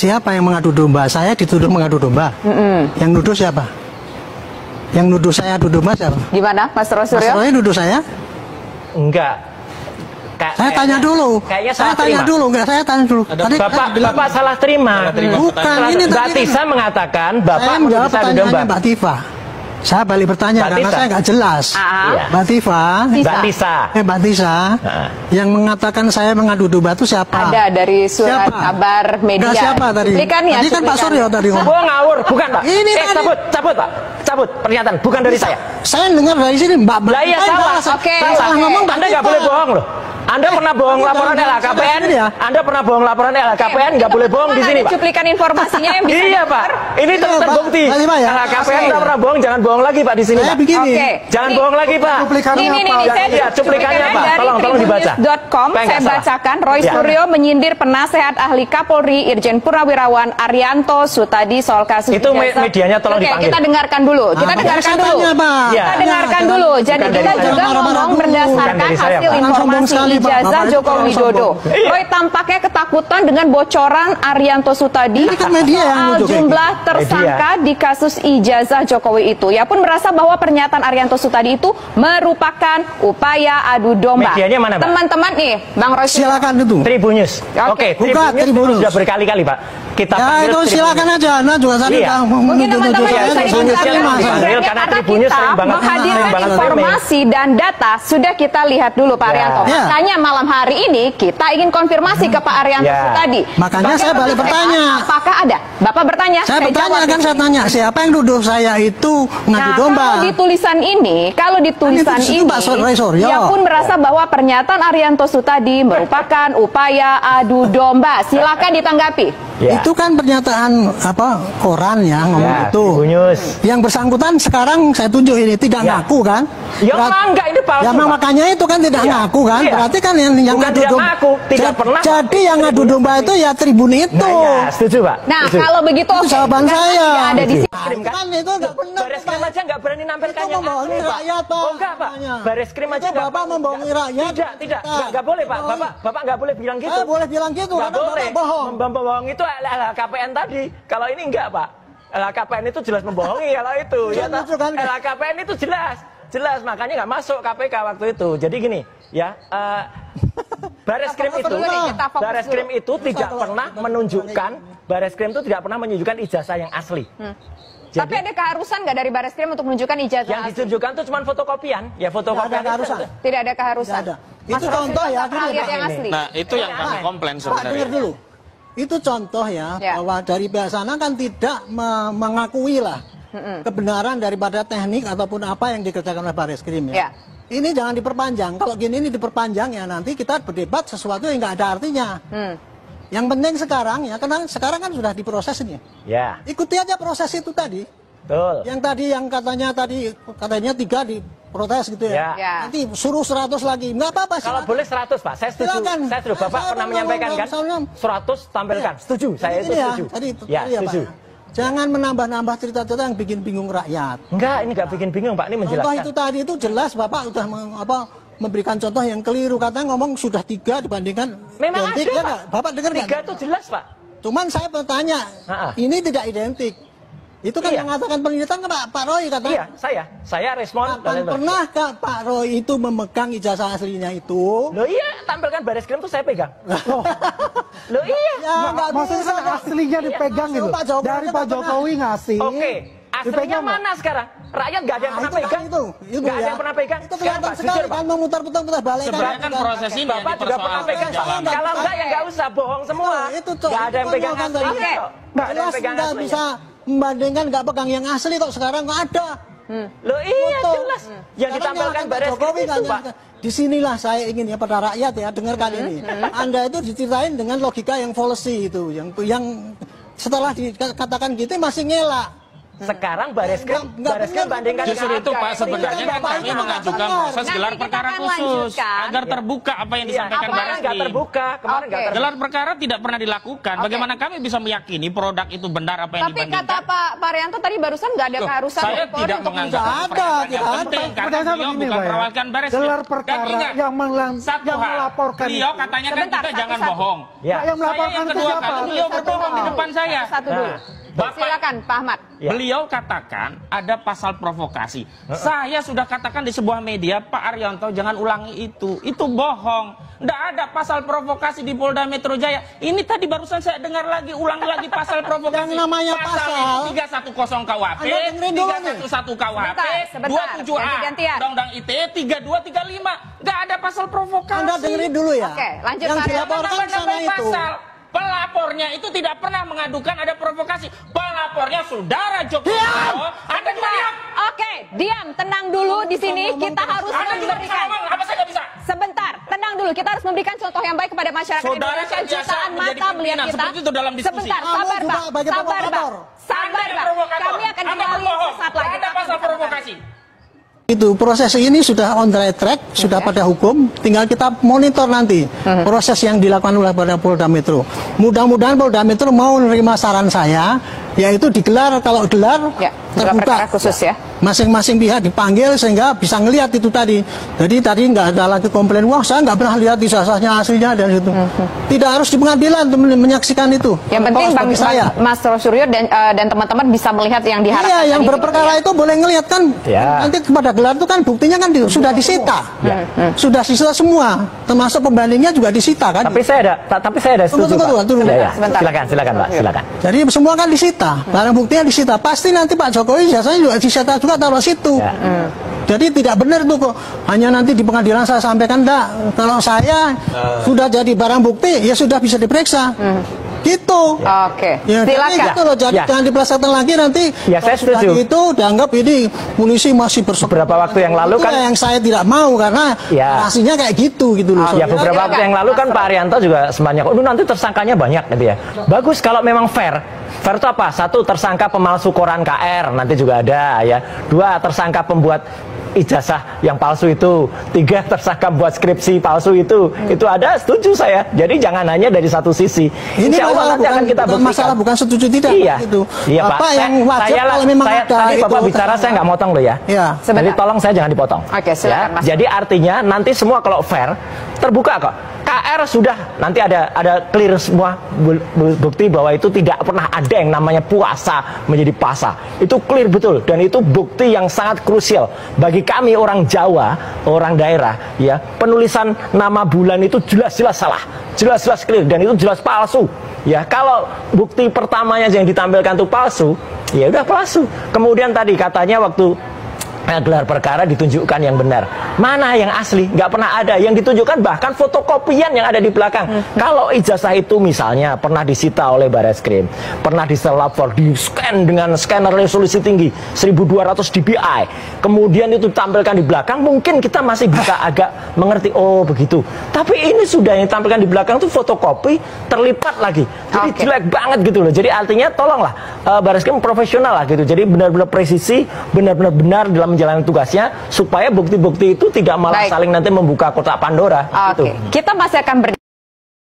siapa yang mengadu domba? Saya dituduh mengadu domba. Yang nuduh siapa? Yang nuduh saya adu domba siapa? Gimana, Mas Rosuryo? Mas Roy nuduh saya? Enggak. Saya tanya dulu. Kayaknya saya tanya dulu, enggak saya tanya dulu. Tadi Bapak salah terima. Bukan, ini Mbak tadi Tisa mengatakan Bapak saya menjawab bisa adu domba. pertanyaannya Mbak Tifa. Saya balik bertanya Mbak karena Tisa. saya nggak jelas. Iya. Mbak Tifa, Mbak Tisa. Mbak Tisa, yang mengatakan saya mengadu domba itu siapa? Ada dari surat Siapa? kabar media. Enggak, siapa tadi? Cuplikan ya, Tadi kan Pak cuplikan. Suryo tadi ngomong. Oh ngawur, bukan Pak. Ini tadi. cabut Pak. Cabut pernyataan, bukan dari saya. Saya dengar dari sini Mbak. Lah iya salah. Oke, Salah ngomong Mbak Anda nggak Tifa. boleh bohong loh. Anda pernah bohong laporan LHKPN? Anda pernah bohong laporan LHKPN? Nggak boleh bohong di sini, Pak. Cuplikan informasinya yang bisa Iya, Pak. Ini Iya, terbukti. Pak. Pak, ya. LHKPN nggak pernah bohong, jangan bohong lagi, Pak, di sini, Saya Pak. begini. Oke. Jangan bohong lagi, Pak. Cuplikannya Ini apa? saya Iya, cuplikannya apa? dari Tolong dibaca. tribunnews.com Supaya saya nggak salah. bacakan. Roy Ya. Suryo menyindir penasehat ahli Kapolri Irjen Purnawirawan Arianto Sutadi soal kasus Itu ijazah. medianya tolong Oke, dipanggil. kita dengarkan dulu. Kita Makanya dengarkan saya dulu. tanya, Pak. Iya. Kita dengarkan dulu. Jadi Bukan kita dari saya. juga Marah-marah ngomong dulu. berdasarkan Bukan dari saya, hasil Pak. Jangan sombong informasi sekali, Pak. ijazah Bapak itu Joko orang Widodo. sombong. Roy tampaknya ketakutan dengan bocoran Arianto Sutadi Ini kan media yang soal nuduh kayak jumlah tersangka di kasus ijazah Jokowi itu. Ia pun merasa bahwa pernyataan Arianto Sutadi itu merupakan upaya adu domba. Medianya mana, Pak? Teman-teman nih, Bang Roy. Silakan itu. Tribunnews. Oke. Bukan, Tribunnews. Sudah berkali-kali, Pak. Kita Ya panggil itu Tribunnews. silakan aja. Nah juga tadi Iya. Mungkin teman-teman Iya, bisa Tribunnews didengarkan yang dulu dipanggil programnya, karena karena Tribunnews kita sering banget menghadirkan streaming. informasi dan data sudah kita lihat dulu Pak Ya. Arianto. Ya. Makanya malam hari ini kita ingin konfirmasi ke Pak Arianto Ya. Sutadi. Makanya saya balik bertanya. Apakah ada? Bapak bertanya. Saya bertanya jawab kan di saya sini. tanya siapa yang nuduh saya itu ngadu Nah, domba? kalau di tulisan ini, Kan itu Pak Roy Suryo. ia pun merasa bahwa pernyataan Arianto Sutadi merupakan upaya adu domba. Silakan ditanggapi. Ya. Itu kan pernyataan apa koran ya ngomong Ya, itu. Tribunnews. Yang bersangkutan sekarang saya tunjuk ini tidak Ya. ngaku kan? Ya enggak, ini palsu, Ya Pak. makanya itu kan tidak Iya. ngaku kan? Iya. Berarti kan yang Bukan ngadu tidak domba. ngaku, tidak pernah. Jadi yang ngadu domba itu ya tribun itu. Nah, ya, setuju, Pak. Nah, Setuju. kalau begitu Itu oke, jawaban karena saya. tidak ada di sini. Krim, kan? Kan itu nggak benar. Baris Krim aja nggak berani nampilkan Itu yang membohongi asli, Pak. rakyat, Pak. Oh enggak, Pak. Makanya. Baris Krim aja Itu nggak- Bapak membohongi rakyat. Tidak, nggak boleh, Pak. Bapak nggak boleh bilang gitu. Saya boleh bilang gitu Nggak karena boleh. Bapak bohong. Membohong itu LHKPN tadi. Kalau ini enggak, Pak. LHKPN itu jelas membohongi kalau itu. Ya, Kan lucu kan? LHKPN itu jelas, makanya nggak masuk KPK waktu itu. Jadi gini, ya, Baris Krim itu, dulu nih, kita fokus Baris Krim itu tidak pernah menunjukkan, Baris Krim itu tidak pernah menunjukkan ijazah yang asli. Tapi ada keharusan nggak dari Baris Krim untuk menunjukkan ijazah Yang asli? ditunjukkan itu cuma fotokopian, ya fotokopian. Nggak ada keharusan. Tidak ada keharusan. Tidak ada. Mas Itu Roy contoh ya, pernah gini, lihat Pak. yang asli. Nah, itu yang kami komplain Pak sebenarnya. dengar dulu. Itu contoh ya, Ya. bahwa dari pihak sana kan tidak mengakui lah kebenaran daripada teknik ataupun apa yang dikerjakan oleh Baris Krim Ya. ya. Ini jangan diperpanjang. Kalau gini ini diperpanjang ya nanti kita berdebat sesuatu yang nggak ada artinya. Yang penting sekarang ya, karena sekarang kan sudah diproses ini. Ya, Ikuti aja proses itu tadi. betul. Yang tadi yang katanya 3 diprotes gitu ya. Ya. Nanti suruh 100 lagi. Nggak apa-apa. Kalau silakan. boleh 100, Pak. Saya setuju. Silakan. Saya setuju. Bapak Saya pernah mau menyampaikan ngomong, kan? saya- 100 tampilkan. Iya. Setuju. Saya Jadi itu gini ya, setuju. tadi Ya, Pak. setuju. Jangan menambah-nambah cerita-cerita yang bikin bingung rakyat. Enggak, ini enggak bikin bingung, Pak. Ini Contoh menjelaskan. itu tadi itu jelas Bapak sudah memberikan contoh yang keliru. Katanya ngomong sudah 3 dibandingkan Memang identik, ada, ya Pak. nggak? Bapak dengar nggak? 3 itu jelas, Pak. Cuman saya bertanya, ini tidak identik. Itu kan Iya. yang mengatakan penelitian kan Pak Roy katanya. Iya, saya respon. Kapan pernahkah Pak Roy itu memegang ijazah aslinya itu? Loh iya, tampilkan Baris Krim tuh saya pegang. Loh iya. Ya nggak Maksudnya bisa. kan aslinya dipegang Maksud gitu. Pak Jokowi Dari kan Pak nggak Jokowi ngasih. Oke, aslinya Dipegang nggak? mana sekarang? Rakyat nggak ada yang Nah, pernah itu kan pegang. itu Nggak ada ya. yang pernah pegang. Itu Sekarang, kelihatan Pak, sekali jujur, Pak. kan memutar-putar balik Sebenarnya kan proses ini yang Bapak juga pernah pegang, Pak. jalan. Kalau enggak ya enggak usah bohong semua. Itu Cok. Enggak ada yang Itu pegang kan aslinya. Oke. kok. Nggak ada yang Jelas pegang nggak aslinya. bisa membandingkan nggak pegang yang asli kok sekarang nggak ada. Loh iya Foto. jelas. Yang Sekarang ditampilkan nyalakan Pak Baris Krim Jokowi itu, kan Pak. disinilah saya ingin ya pada rakyat ya dengarkan ini. Anda itu diceritain dengan logika yang fallacy itu, yang setelah dikatakan gitu masih ngelak. Sekarang Bareskrim bandingkan Justru itu Pak, sebenarnya kan kami mengajukan proses gelar perkara khusus agar terbuka apa yang disampaikan Bareskrim. Nggak terbuka, kemarin nggak terbuka. Gelar perkara tidak pernah dilakukan. Bagaimana kami bisa meyakini produk itu benar apa yang Tapi dibandingkan? kata Pak Arianto tadi barusan nggak ada keharusan Saya Polri tidak untuk menganggap Nggak ada, pernyataan yang tidak penting ada. karena beliau bukan perwakilan Bareskrim. Gelar perkara Dan ingat, yang satu hal, melaporkan beliau itu. katanya kan Sebentar, kita jangan satu-satu. bohong. Ya. Yang Saya melaporkan yang itu kedua siapa? kali beliau berbohong di depan saya. Satu dulu. Bapak- Silakan Pak Ahmad. Ya. Beliau katakan ada pasal provokasi. Saya sudah katakan di sebuah media, Pak Arianto jangan ulangi itu. Itu bohong. Tidak ada pasal provokasi di Polda Metro Jaya. Ini tadi barusan saya dengar lagi, ulangi lagi pasal provokasi. Yang namanya pasal. 310 KUHP, Anda dengerin dulu nih. 311 KUHP, Sebentar, 27A, ganti-gantian. Undang-Undang ITE 3235. Nggak ada pasal provokasi. Anda dengerin dulu ya. Oke, lanjut, Yang Pak Arianto. dilaporkan sana itu. Pasal. Pelapornya itu tidak pernah mengadukan ada provokasi. Pelapornya saudara Jokowi. Anda juga diam. Oke, diam, tenang dulu di sini. Kita harus Anda juga bisa memberikan. ngomong. Apa saya nggak bisa? Sebentar, tenang dulu. Kita harus memberikan contoh yang baik kepada masyarakat Saudara Indonesia. kan biasa Jutaan menjadi mata melihat pimpinan, kita. seperti itu dalam diskusi. Sebentar, Kamu sabar juga Bang. sebagai Sabar Bang. provokator. Sabar Anda yang Bang. provokator. Kami akan Anda kembali berbohong. sesaat lagi. Ada pasal provokasi. Itu proses ini sudah on the right track, sudah pada hukum, tinggal kita monitor nanti proses yang dilakukan oleh Polda Metro. Mudah-mudahan Polda Metro mau menerima saran saya, yaitu digelar, kalau gelar Ya, gelar perkara terbuka. khusus ya. Masing-masing pihak dipanggil sehingga bisa ngelihat itu tadi. Jadi tadi nggak ada lagi komplain, wah saya nggak pernah lihat ijazahnya aslinya dan itu. Tidak harus di pengadilan untuk menyaksikan itu. Yang penting Kalau Bang seperti saya. Mas Suryo dan teman-teman bisa melihat yang diharapkan. Iya, yang tadi berperkara gitu, itu boleh ngelihat kan. Ya. Nanti kepada gelar itu kan buktinya kan sudah disita. Sudah disita semua, termasuk pembandingnya juga disita kan. Tapi saya ada setuju, Pak. Tunggu. Ya, ya. Sebentar. Silakan, Pak. Silakan. Jadi semua kan disita, barang buktinya disita. Pasti nanti Pak Jokowi jasanya juga disita juga taruh situ. Ya. Jadi tidak benar tuh kok. Hanya nanti di pengadilan saya sampaikan enggak. Kalau saya sudah jadi barang bukti, ya sudah bisa diperiksa. Gitu. Oke, Ya, jadi silakan. gitu loh, jadi Ya. jangan dipelesetkan lagi nanti. Ya, saya kalau sudah setuju. Itu dianggap ini polisi masih bersekolah. Beberapa waktu yang lalu kan- yang saya tidak mau karena Ya. hasilnya kayak gitu loh. Ya, beberapa waktu yang lalu kan Pak Arianto juga semuanya, nanti tersangkanya banyak gitu ya. Bagus kalau memang fair. Fair itu apa? Satu, tersangka pemalsu koran KR, nanti juga ada ya. Dua, tersangka pembuat ijazah yang palsu itu. Tiga, tersangka buat skripsi palsu itu. Itu ada, setuju saya. Jadi jangan hanya dari satu sisi. Ini Insya Allah masalah nanti akan kita buktikan. masalah bukan setuju tidak. Iya, Itu. iya Pak. Apa yang wajib kalau memang ada tadi itu. Bapak bicara saya nggak motong loh ya. Iya. Sebentar. Jadi tolong saya jangan dipotong. Oke, silakan, Mas. Jadi artinya nanti semua kalau fair terbuka kok. KR sudah nanti ada clear semua bukti bahwa itu tidak pernah ada yang namanya puasa menjadi pasa. Itu clear betul dan itu bukti yang sangat krusial bagi kami orang Jawa, orang daerah ya. Penulisan nama bulan itu jelas-jelas salah, jelas-jelas clear dan itu jelas palsu. Ya, kalau bukti pertamanya yang ditampilkan itu palsu, ya udah palsu. Kemudian tadi katanya waktu gelar perkara ditunjukkan yang benar. Mana yang asli? Nggak pernah ada. Yang ditunjukkan bahkan fotokopian yang ada di belakang. Kalau ijazah itu misalnya pernah disita oleh Bareskrim, pernah diselapor, di-scan dengan scanner resolusi tinggi 1200 dpi, kemudian itu tampilkan di belakang, mungkin kita masih bisa agak mengerti, oh begitu. Tapi ini sudah yang tampilkan di belakang itu fotokopi terlipat lagi. Jadi jelek banget gitu loh. Jadi artinya tolonglah Bareskrim profesional lah gitu. Jadi benar-benar presisi, benar-benar benar dalam menjalankan tugasnya supaya bukti-bukti itu tidak malah saling nanti membuka kotak Pandora. Oke, gitu. kita masih akan